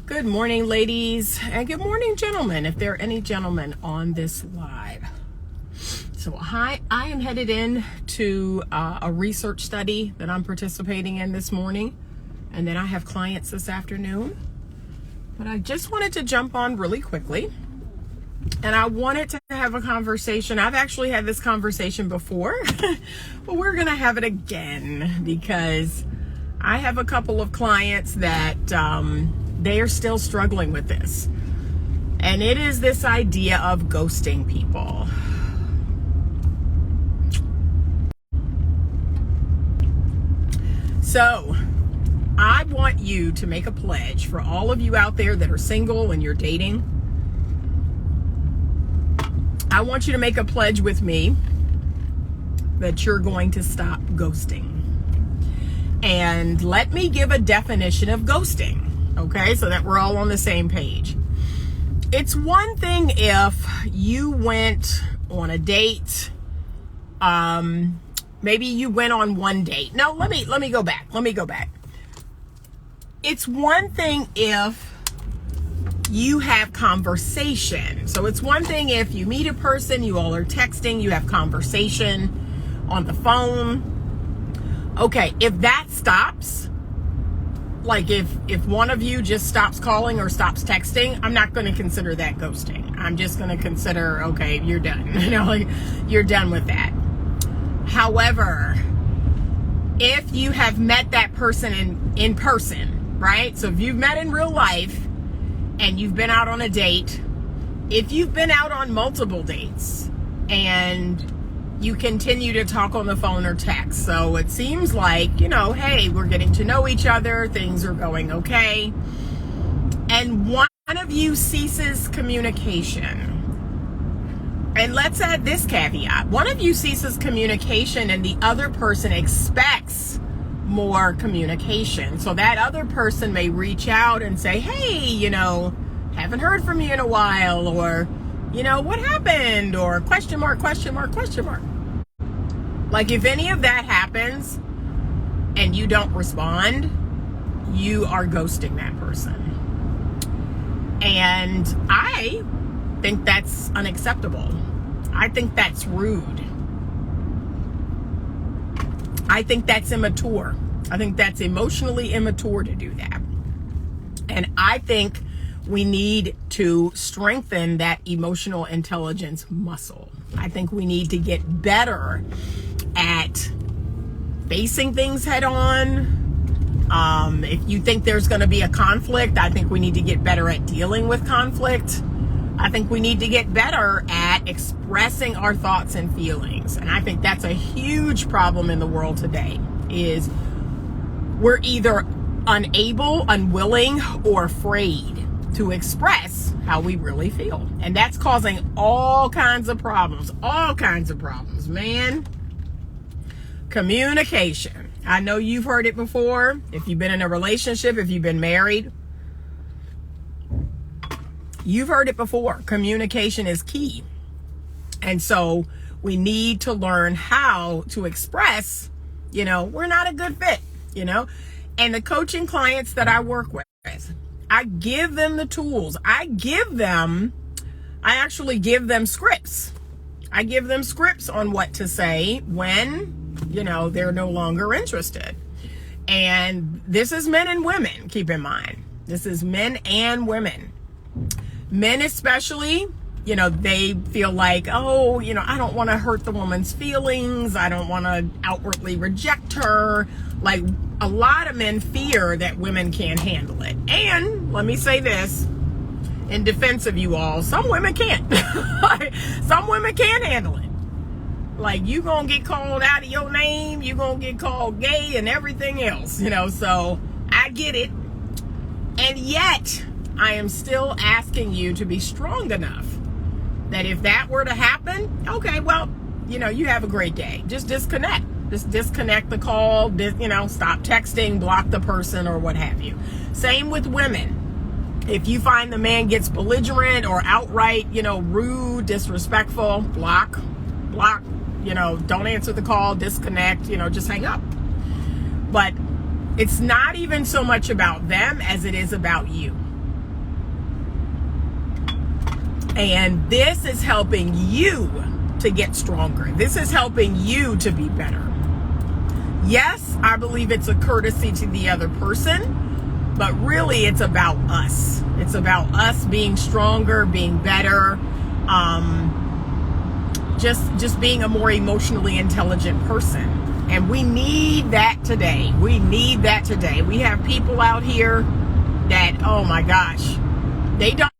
Good morning, ladies, and good morning, gentlemen, if there are any gentlemen on this live. So I am headed in to a research study that I'm participating in this morning, and then I have clients this afternoon. But I just wanted to jump on really quickly, and I wanted to have a conversation. I've actually had this conversation before, but we're going to have it again because I have a couple of clients that they are still struggling with this. And it is this idea of ghosting people. So I want you to make a pledge for all of you out there that are single and you're dating. I want you to make a pledge with me that you're going to stop ghosting. And let me give a definition of ghosting. Okay, so that we're all on the same page. It's one thing if you went on a date. Maybe you went on one date. No, let me go back. It's one thing if you have conversation. So it's one thing if you meet a person, you all are texting, you have conversation on the phone. Okay, if that stops, like if one of you just stops calling or stops texting, I'm not going to consider that ghosting. I'm just going to consider, okay, you're done. Like you're done with that. However, if you have met that person in person, right? So if you've met in real life and you've been out on a date, if you've been out on multiple dates and you continue to talk on the phone or text. So it seems like, hey, we're getting to know each other. Things are going okay. And one of you ceases communication. And let's add this caveat. One of you ceases communication and the other person expects more communication. So that other person may reach out and say, hey, haven't heard from you in a while, or, what happened? Or question mark. Like if any of that happens and you don't respond, you are ghosting that person. And I think that's unacceptable. I think that's rude. I think that's immature. I think that's emotionally immature to do that. And I think we need to strengthen that emotional intelligence muscle. I think we need to get better at facing things head on. If you think there's going to be a conflict, I think we need to get better at dealing with conflict. I think we need to get better at expressing our thoughts and feelings. And I think that's a huge problem in the world today, is we're either unable, unwilling, or afraid to express how we really feel. And that's causing all kinds of problems, man. Communication. I know you've heard it before. If you've been in a relationship, if you've been married, you've heard it before. Communication is key. And so we need to learn how to express, we're not a good fit, And the coaching clients that I work with, I give them the tools. I actually give them scripts. I give them scripts on what to say when, they're no longer interested. And this is men and women, keep in mind. This is men and women. Men especially, they feel like, I don't want to hurt the woman's feelings. I don't want to outwardly reject her. Like, a lot of men fear that women can't handle it. And let me say this in defense of you all, some women can't. Some women can't handle it. Like, you gonna get called out of your name, you gonna get called gay and everything else, so I get it. And yet, I am still asking you to be strong enough that if that were to happen, okay, well, you have a great day. Just disconnect. Just disconnect the call, stop texting, block the person, or what have you. Same with women. If you find the man gets belligerent or outright, rude, disrespectful, block, don't answer the call, disconnect, just hang up. But it's not even so much about them as it is about you. And this is helping you to get stronger. This is helping you to be better. Yes, I believe it's a courtesy to the other person, but really it's about us. It's about us being stronger, being better, just being a more emotionally intelligent person. And we need that today. We need that today. We have people out here that, oh my gosh, they don't.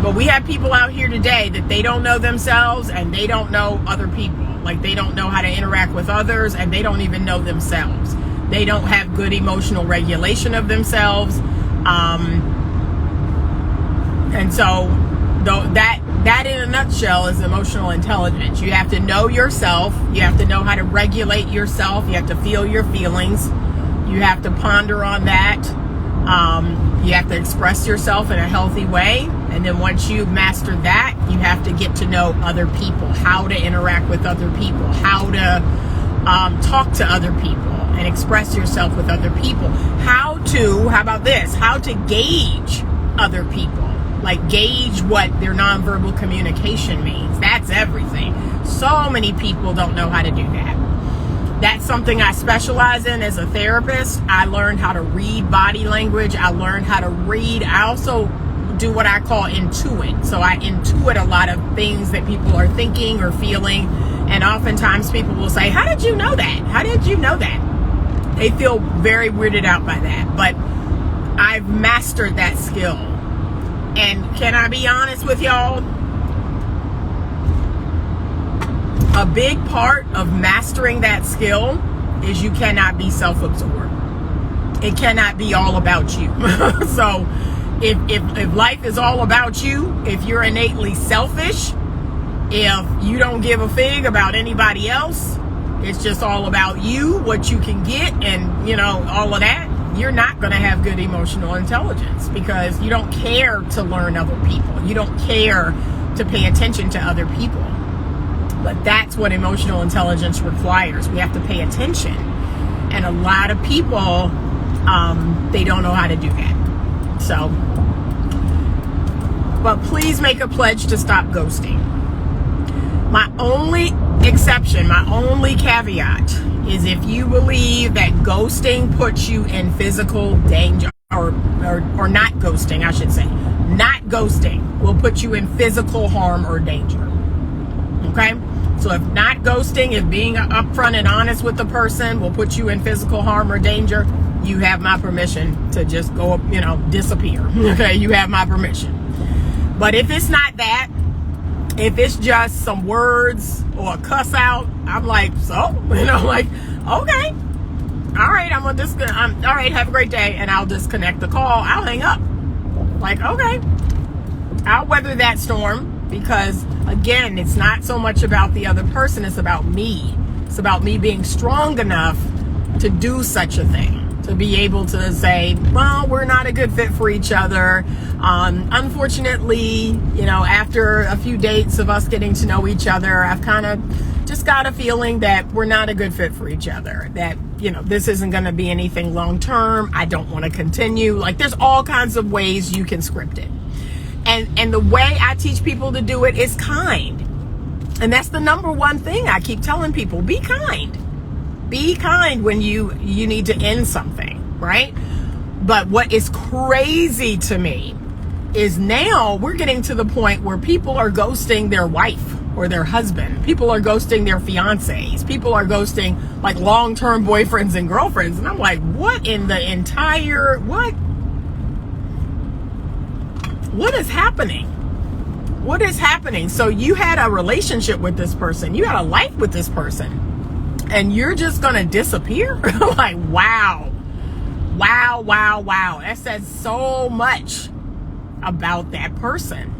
But we have people out here today that they don't know themselves and they don't know other people. Like, they don't know how to interact with others and they don't even know themselves. They don't have good emotional regulation of themselves. And so that in a nutshell is emotional intelligence. You have to know yourself. You have to know how to regulate yourself. You have to feel your feelings. You have to ponder on that. You have to express yourself in a healthy way. And then once you've mastered that, you have to get to know other people, how to interact with other people, how to talk to other people and express yourself with other people. How about this? How to gauge other people, like gauge what their nonverbal communication means. That's everything. So many people don't know how to do that. That's something I specialize in as a therapist. I learned how to read body language. I learned how to read. I also do what I call intuit. So I intuit a lot of things that people are thinking or feeling. And oftentimes people will say, how did you know that? How did you know that? They feel very weirded out by that. But I've mastered that skill. And can I be honest with y'all? A big part of mastering that skill is you cannot be self-absorbed. It cannot be all about you. So if life is all about you, if you're innately selfish, if you don't give a fig about anybody else, it's just all about you, what you can get, and all of that, you're not going to have good emotional intelligence because you don't care to learn other people. You don't care to pay attention to other people. But that's what emotional intelligence requires. We have to pay attention. And a lot of people, they don't know how to do that. So, but please make a pledge to stop ghosting. My only exception, my only caveat is if you believe that ghosting puts you in physical danger, or not ghosting, I should say. Not ghosting will put you in physical harm or danger. Okay? So if not ghosting, if being upfront and honest with the person will put you in physical harm or danger, you have my permission to just go, disappear. Okay? You have my permission. But if it's not that, if it's just some words or a cuss out, I'm like, like, okay. All right, all right, have a great day. And I'll disconnect the call. I'll hang up. Like, okay. I'll weather that storm. Because again, it's not so much about the other person, it's about me. It's about me being strong enough to do such a thing, to be able to say, well, we're not a good fit for each other. Unfortunately, after a few dates of us getting to know each other, I've kind of just got a feeling that we're not a good fit for each other, that this isn't going to be anything long term. I don't want to continue. Like, there's all kinds of ways you can script it. And the way I teach people to do it is kind. And that's the number one thing I keep telling people. Be kind. Be kind when you need to end something, right? But what is crazy to me is now we're getting to the point where people are ghosting their wife or their husband. People are ghosting their fiancés. People are ghosting like long-term boyfriends and girlfriends. And I'm like, what in the entire, what is happening? What is happening? So you had a relationship with this person. You had a life with this person. And you're just going to disappear? Like, wow. Wow, wow, wow. That says so much about that person.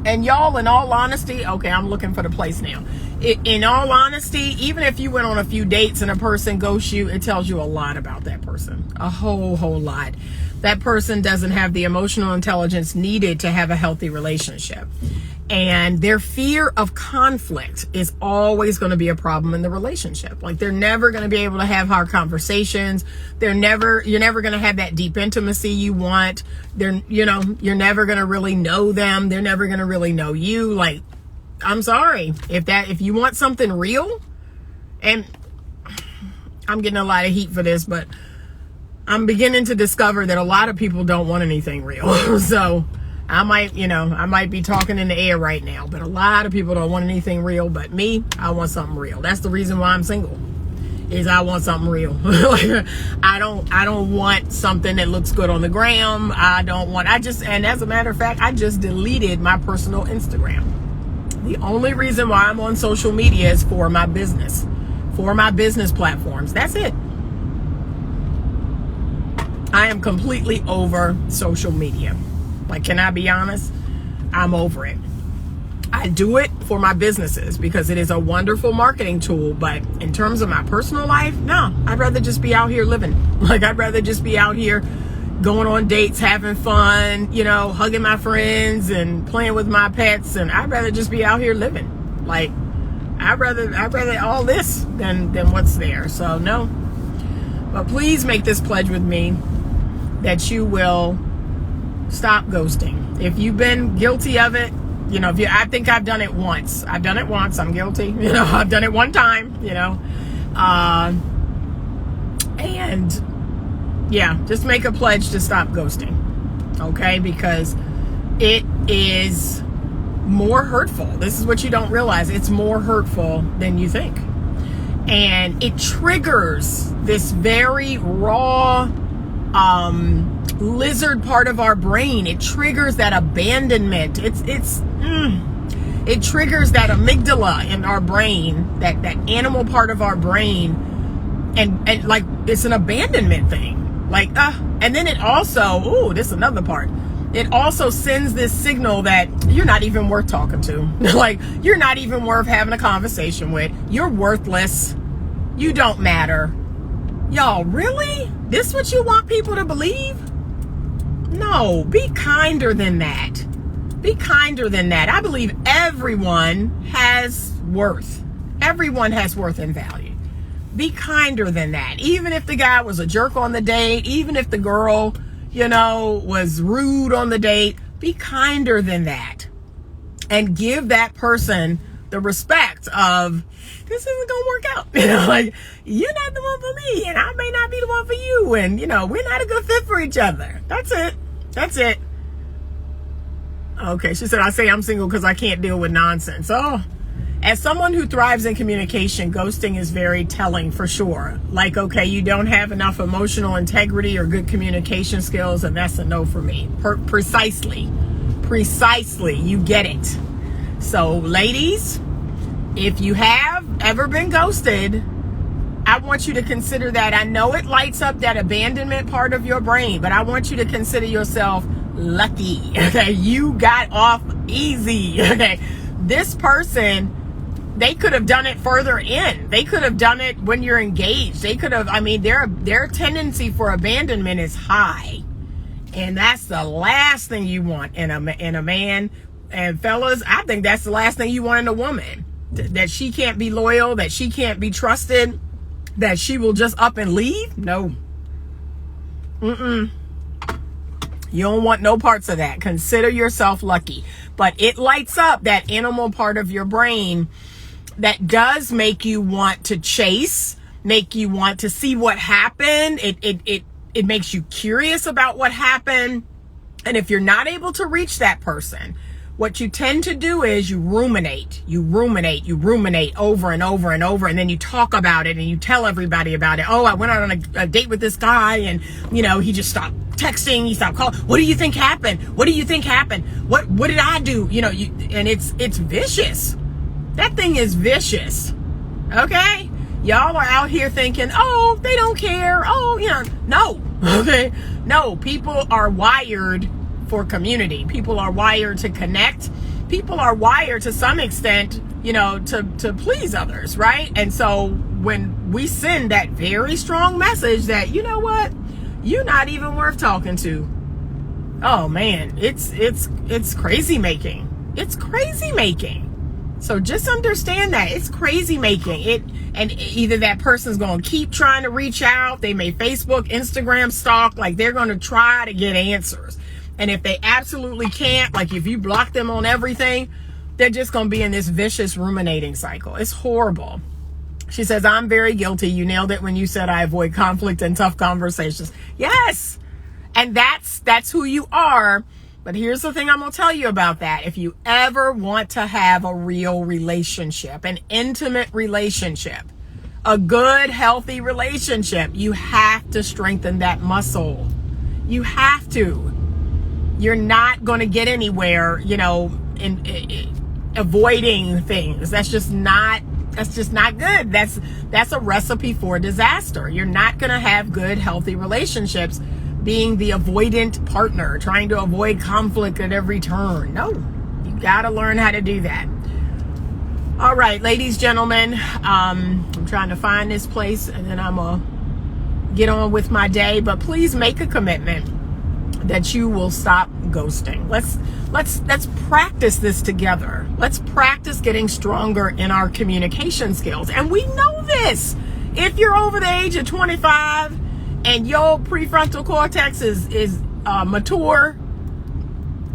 And y'all, in all honesty, okay, I'm looking for the place now. In all honesty, even if you went on a few dates and a person ghosts you, it tells you a lot about that person. A whole lot. That person doesn't have the emotional intelligence needed to have a healthy relationship. And their fear of conflict is always going to be a problem in the relationship. Like, they're never going to be able to have hard conversations. You're never going to have that deep intimacy you want. You're never going to really know them. They're never going to really know you. Like, I'm sorry. If you want something real, and I'm getting a lot of heat for this, but I'm beginning to discover that a lot of people don't want anything real. So I might be talking in the air right now, but a lot of people don't want anything real. But me, I want something real. That's the reason why I'm single, is I want something real. Like, I don't want something that looks good on the gram. And as a matter of fact, I just deleted my personal Instagram. The only reason why I'm on social media is for my business platforms. That's it. I am completely over social media. Like, can I be honest? I'm over it. I do it for my businesses because it is a wonderful marketing tool. But in terms of my personal life, no, I'd rather just be out here living. Like, I'd rather just be out here going on dates, having fun, hugging my friends and playing with my pets. And I'd rather just be out here living. Like, I'd rather all this than what's there. So no. But please make this pledge with me that you will stop ghosting. If you've been guilty of it, I think I've done it once. I'm guilty. I've done it one time, and yeah, just make a pledge to stop ghosting. Okay? Because it is more hurtful. This is what you don't realize. It's more hurtful than you think. And it triggers this very raw, lizard part of our brain. It triggers that abandonment. It triggers that amygdala in our brain, that animal part of our brain, and like, it's an abandonment thing. Like, and then it also, this is another part. It also sends this signal that you're not even worth talking to. Like, you're not even worth having a conversation with. You're worthless. You don't matter. Y'all, really? This what you want people to believe? No, be kinder than that. Be kinder than that. I believe everyone has worth. Everyone has worth and value. Be kinder than that. Even if the guy was a jerk on the date, even if the girl, was rude on the date, be kinder than that. And give that person the respect of, this isn't gonna work out. Like, you're not the one for me, and I may not be the one for you, and we're not a good fit for each other. That's it. Okay, she said, I say I'm single because I can't deal with nonsense. As someone who thrives in communication, ghosting is very telling for sure. Like, okay, you don't have enough emotional integrity or good communication skills, and that's a no for me. Precisely, you get it. So, ladies, if you have ever been ghosted, I want you to consider that. I know it lights up that abandonment part of your brain, but I want you to consider yourself lucky. Okay, you got off easy. Okay, this person, they could have done it further in. They could have done it when you're engaged. They could have, their tendency for abandonment is high. And that's the last thing you want in a man. And fellas, I think that's the last thing you want in a woman. That she can't be loyal, that she can't be trusted, that she will just up and leave. No. You don't want no parts of that. Consider yourself lucky. But it lights up that animal part of your brain that does make you want to chase, make you want to see what happened. It makes you curious about what happened. And if you're not able to reach that person, what you tend to do is you ruminate over and over and over, and then you talk about it and you tell everybody about it. Oh, I went out on a date with this guy, and he just stopped texting, he stopped calling. What do you think happened? What did I do? And it's vicious. That thing is vicious. Okay? Y'all are out here thinking, oh, they don't care. Oh, no. Okay? No, people are wired for community. People are wired to connect. People are wired to some extent, to please others, right? And so when we send that very strong message that, you know what, you're not even worth talking to. Oh man, it's crazy making. It's crazy making. So just understand that it's crazy making. And either that person's going to keep trying to reach out. They may Facebook, Instagram stalk, like they're going to try to get answers. And if they absolutely can't, like if you block them on everything, they're just going to be in this vicious ruminating cycle. It's horrible. She says, I'm very guilty. You nailed it when you said I avoid conflict and tough conversations. Yes. And that's who you are. But here's the thing I'm going to tell you about that. If you ever want to have a real relationship, an intimate relationship, a good, healthy relationship, you have to strengthen that muscle. You have to. You're not going to get anywhere, in avoiding things. That's just not good. That's a recipe for disaster. You're not going to have good, healthy relationships being the avoidant partner, trying to avoid conflict at every turn. No, you got to learn how to do that. All right, ladies, gentlemen, I'm trying to find this place and then I'm going to get on with my day, but please make a commitment that you will stop ghosting. Let's practice this together. Let's practice getting stronger in our communication skills. And we know this. If you're over the age of 25 and your prefrontal cortex is mature,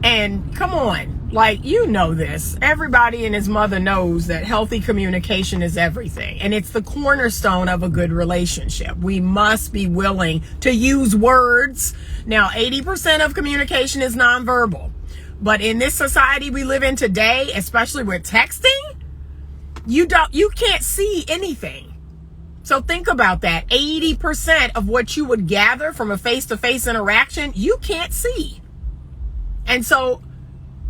and come on, like, you know this. Everybody and his mother knows that healthy communication is everything. And it's the cornerstone of a good relationship. We must be willing to use words. Now, 80% of communication is nonverbal. But in this society we live in today, especially with texting, you can't see anything. So think about that. 80% of what you would gather from a face-to-face interaction, you can't see. And so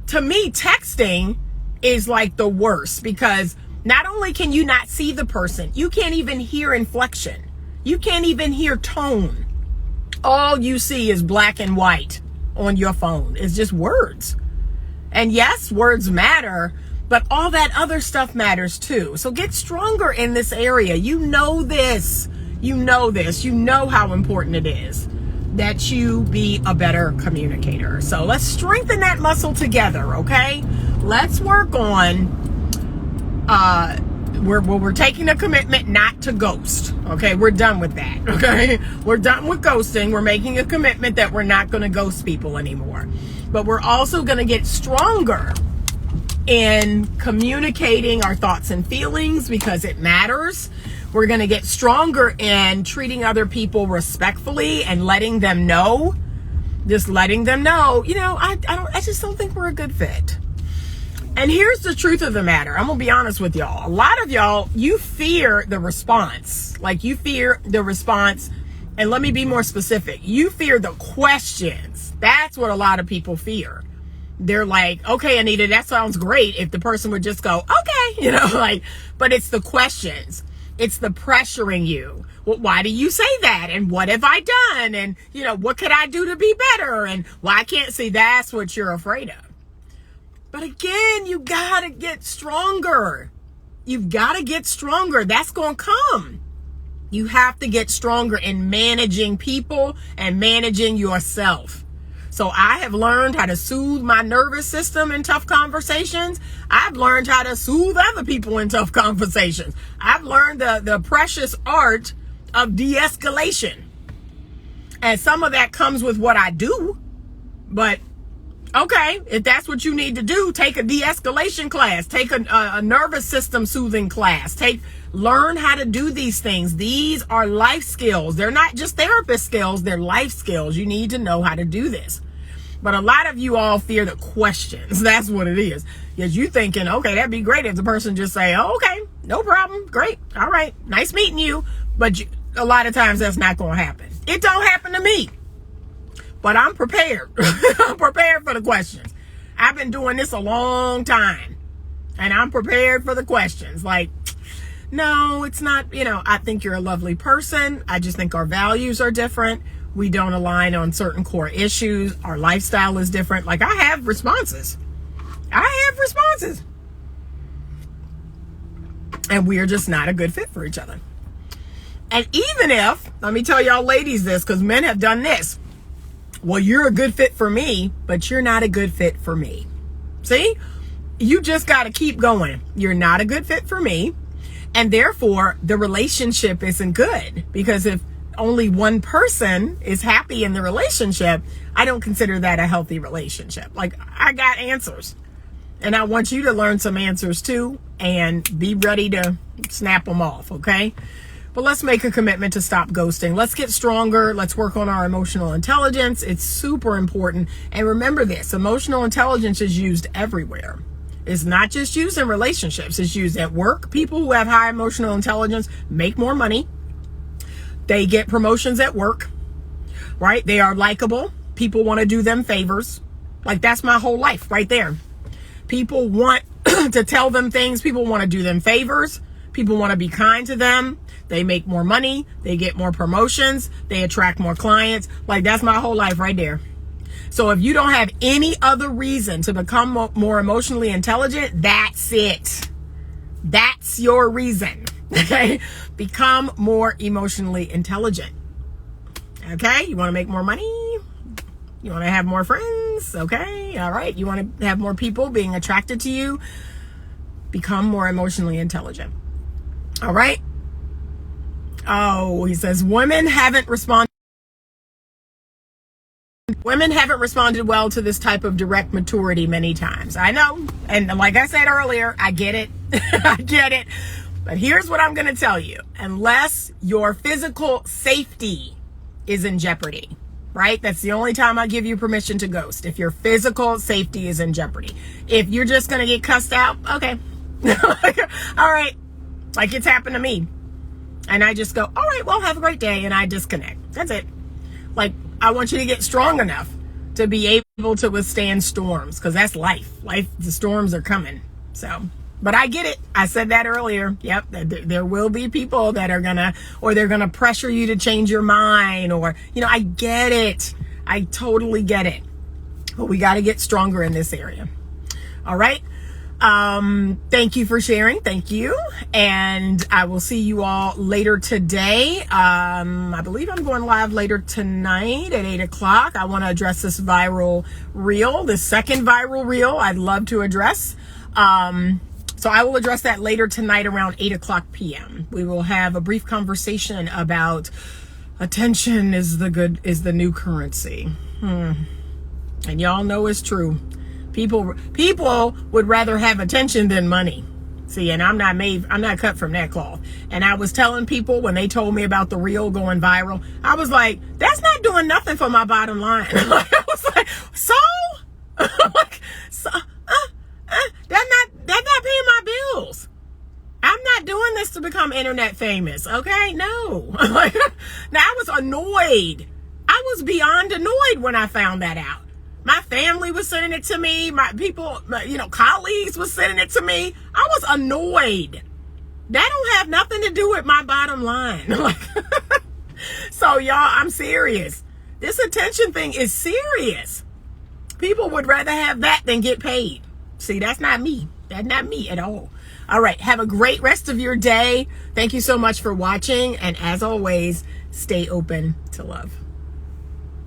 to me, texting is like the worst, because not only can you not see the person, you can't even hear inflection. You can't even hear tone. All you see is black and white on your phone. It's just words. And yes, words matter, but all that other stuff matters too. So get stronger in this area. You know this. You know how important it is that you be a better communicator. So let's strengthen that muscle together, okay? Let's work on, we're taking a commitment not to ghost, okay? We're done with that, okay? We're done with ghosting. We're making a commitment that we're not going to ghost people anymore. But we're also going to get stronger in communicating our thoughts and feelings, because it matters. We're going to get stronger in treating other people respectfully and letting them know, I just don't think we're a good fit. And here's the truth of the matter. I'm going to be honest with y'all. A lot of y'all, you fear the response. Like, you fear the response. And let me be more specific. You fear the questions. That's what a lot of people fear. They're like, okay, Anita, that sounds great if the person would just go, okay, but it's the questions. It's the pressuring you. Well, why do you say that? And what have I done? And, what could I do to be better? And why can't see? That's what you're afraid of. But again, you got to get stronger. You've got to get stronger. That's going to come. You have to get stronger in managing people and managing yourself. So I have learned how to soothe my nervous system in tough conversations. I've learned how to soothe other people in tough conversations. I've learned the precious art of de-escalation. And some of that comes with what I do. But okay, if that's what you need to do, take a de-escalation class. Take a nervous system soothing class. Learn how to do these things. These are life skills. They're not just therapist skills. They're life skills. You need to know how to do this. But a lot of you all fear the questions. That's what it is. Because you thinking, okay, that'd be great if the person just say, oh, okay, no problem. Great. All right. Nice meeting you. But a lot of times that's not going to happen. It don't happen to me. But I'm prepared. I'm prepared for the questions. I've been doing this a long time. And I'm prepared for the questions. Like, no, it's not, I think you're a lovely person. I just think our values are different. We don't align on certain core issues. Our lifestyle is different. Like, I have responses. And we are just not a good fit for each other. And even if, let me tell y'all ladies this, because men have done this. Well, you're a good fit for me, but you're not a good fit for me. See? you just got to keep going. You're not a good fit for me. And therefore, the relationship isn't good, because if only one person is happy in the relationship, I don't consider that a healthy relationship. Like, I got answers, and I want you to learn some answers too, and be ready to snap them off, okay? But let's make a commitment to stop ghosting. Let's get stronger. Let's work on our emotional intelligence. It's super important. And remember this, emotional intelligence is used everywhere. It's not just used in relationships. It's used at work. People who have high emotional intelligence make more money. They get promotions at work, right? They are likable. People want to do them favors. Like, that's my whole life right there. People want to tell them things. People want to do them favors. People want to be kind to them. They make more money. They get more promotions. They attract more clients. Like, that's my whole life right there. So if you don't have any other reason to become more emotionally intelligent, that's it. That's your reason. Okay? Become more emotionally intelligent. Okay? You want to make more money? You want to have more friends? Okay? All right. You want to have more people being attracted to you? Become more emotionally intelligent. All right? Oh, he says, women haven't responded well to this type of direct maturity many times. I know. And like I said earlier, I get it. I get it. But here's what I'm going to tell you. Unless your physical safety is in jeopardy, right? That's the only time I give you permission to ghost. If your physical safety is in jeopardy. If you're just going to get cussed out, okay. All right. Like, it's happened to me. And I just go, all right, well, have a great day. And I disconnect. That's it. Like, I want you to get strong enough to be able to withstand storms, because that's life. The storms are coming. So, but I get it. I said that earlier. Yep. There will be people that are they're going to pressure you to change your mind, or, I get it. I totally get it. But we got to get stronger in this area. All right. Thank you for sharing. Thank you. And I will see you all later today. I believe I'm going live later tonight at 8:00. I want to address this viral reel, this second viral reel I'd love to address. So I will address that later tonight around 8:00 p.m. We will have a brief conversation about attention is the new currency. And y'all know it's true. People would rather have attention than money. See, and I'm not cut from that cloth. And I was telling people when they told me about the reel going viral, I was like, that's not doing nothing for my bottom line. I was like, that's not paying my bills. I'm not doing this to become internet famous. Okay, no. Now, I was annoyed. I was beyond annoyed when I found that out. My family was sending it to me. My people, colleagues was sending it to me. I was annoyed. That don't have nothing to do with my bottom line. So y'all, I'm serious. This attention thing is serious. People would rather have that than get paid. See, that's not me. That's not me at all. All right. Have a great rest of your day. Thank you so much for watching. And as always, stay open to love.